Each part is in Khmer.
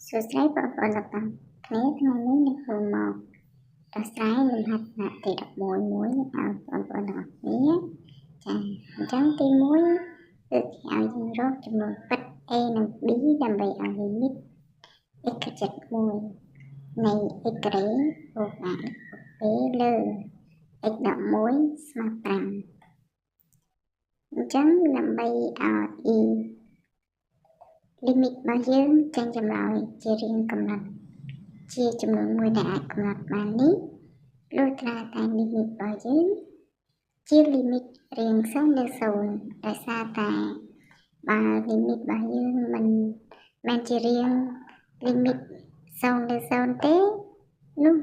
សួស្តីបងប្អូនទាំងអស់គ្នាថ្ងៃនេះនឹងធ្វើមកដោះស្រាយលំហាត់ថ្នាក់ទី11មួយឲ្យបងប្អូនទាំងអស់គ្នាចាអញ្ចឹងទី1គឺឲ្យយើងរកចំនួនពិត a និង b ដើម្បីឲ្យ limit x ចុច1នៃ x ក្រេបូកអា a លើ x 11ស្មើ5អញ្ចឹងដើម្បីឲ្យ limit របស់យើងចេញចម្លើយជារៀងកំណត់ជាចំនួនមួយដែលអាចកំណត់បាននេះលុះត្រាតែ limit របស់យើងជា limit រៀង0លើ0ដោយសារតែបើ limit របស់យើងមិនមែនជារៀង limit 0លើ0ទេនោះ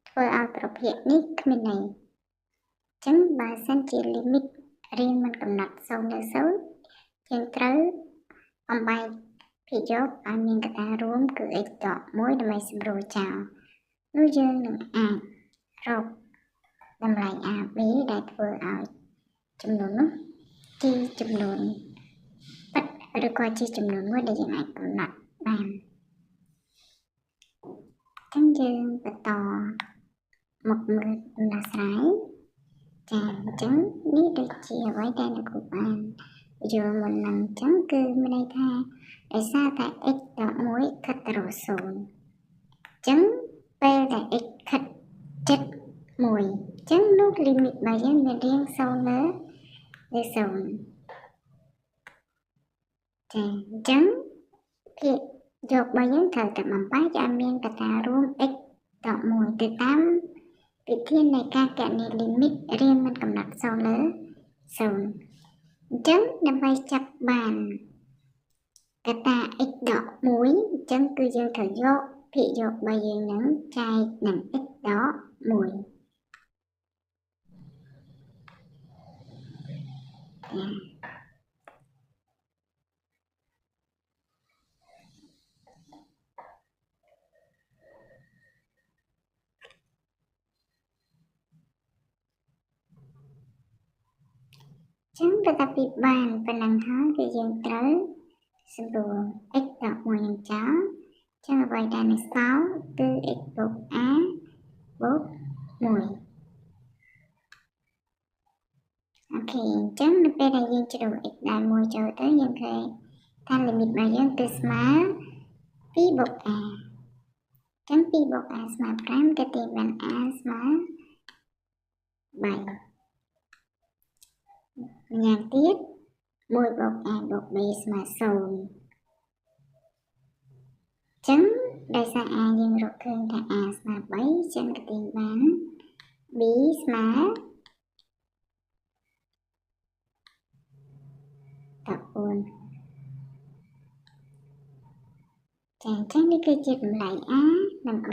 ធ្វើឲ្យប្រភេទនេះគ្មានន័យអញ្ចឹងបើសិនជា limit រៀងមិនកំណត់0លើ0យើងត្រូវអំបែកភាគយកឲ្យមានកត្តារួមគឺ x ដក1ដើម្បីសម្រួលចោលនោះយើងនឹងអាចរកតម្លៃ AB ដែលធ្វើឲ្យចំនួននោះជាចំនួនពិតឬក៏ជាចំនួនមួយដែលយើងអាចកំណត់បានអញ្ចឹងយើងបន្តមកមើលដំណោះស្រាយចាអញ្ចឹងនេះដូចជាអ្វីដែលលោកគ្រូបានយល់មុននឹងអញ្ចឹងគឺមានន័យថាដោយសារតែ x ដក1ខិតទៅរក0អញ្ចឹងពេលដែល x ខិតជិត1អញ្ចឹងនោះ limit របស់យើងមានរៀង0លើ0ចាអញ្ចឹងភាគយករបស់យើងត្រូវតែបំបែកឲ្យមានកត្តារួម x ដក1ទៅតាមវិធាននៃការគណនា limit រៀងមិនកំណត់0លើ0អញ្ចឹងដើម្បីចាប់បានកត្តា x ដក1អញ្ចឹងគឺយើងត្រូវយកភាគយករបស់យើងនឹងចែកនឹង x ដក1ចឹងបន្ទាប់ពីបានប៉ុណ្ណឹងហើយគឺយើងត្រូវសម្រួល x ដក1នឹងចោលចឹងអ្វីដែលនៅសល់គឺ x បូក a បូក1អូខេអញ្ចឹងនៅពេលដែលយើងជ្រុះ x ដែល1ចូលទៅយើងឃើញថា limit របស់យើងគឺស្មើ2បូក a អញ្ចឹង2បូក a ស្មើ5ទៅទីបាន a ស្មើ3ម្យ៉ាងទៀត1បូក a បូក b ស្មើ0អញ្ចឹងដោយសារ a យើងរកឃើញថា a ស្មើ3អញ្ចឹងក៏ទាញបាន b ស្មើ14ចាអញ្ចឹងនេះគឺជាតម្លៃ a និង b